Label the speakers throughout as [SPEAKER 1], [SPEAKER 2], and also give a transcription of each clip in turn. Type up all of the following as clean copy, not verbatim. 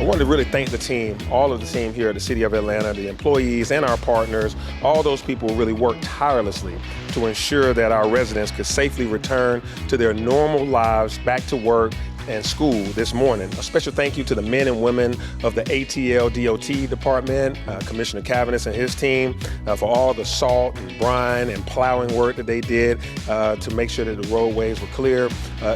[SPEAKER 1] I wanted to really thank the team, all of the team here at the City of Atlanta, the employees and our partners. All those people really worked tirelessly to ensure that our residents could safely return to their normal lives, back to work and school this morning. A special thank you to the men and women of the ATL DOT department, Commissioner Cavanis and his team, for all the salt and brine and plowing work that they did to make sure that the roadways were clear,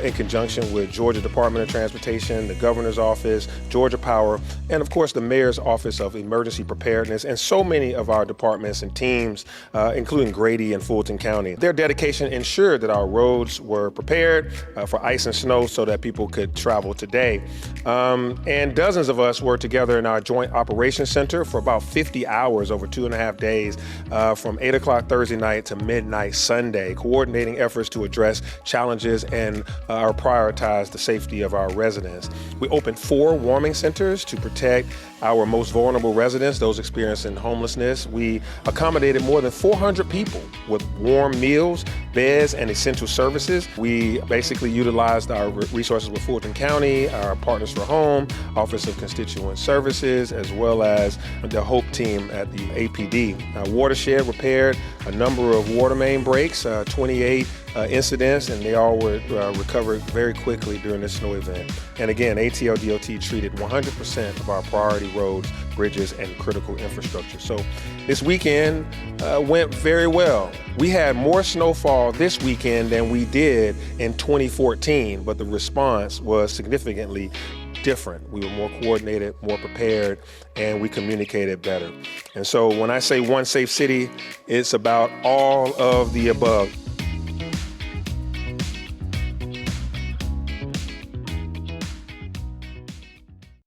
[SPEAKER 1] in conjunction with Georgia Department of Transportation, the Governor's Office, Georgia Power, and of course the Mayor's Office of Emergency Preparedness, and so many of our departments and teams, including Grady and Fulton County. Their dedication ensured that our roads were prepared for ice and snow so that people could travel today. And dozens of us were together in our Joint Operations Center for about 50 hours over 2.5 days, from 8 o'clock Thursday night to midnight Sunday, coordinating efforts to address challenges and prioritize the safety of our residents. We opened 4 warming centers to protect our most vulnerable residents, those experiencing homelessness. We accommodated more than 400 people with warm meals, beds, and essential services. We basically utilized our resources with Fulton County, our Partners for Home, Office of Constituent Services, as well as the HOPE team at the APD. Watershed repaired a number of water main breaks, 28 incidents, and they all were recovered very quickly during this snow event. And again, ATL DOT treated 100% of our priority roads, bridges, and critical infrastructure. So this weekend went very well. We had more snowfall this weekend than we did in 2014, but the response was significantly different. We were more coordinated, more prepared, and we communicated better. And so when I say one safe city, it's about all of the above.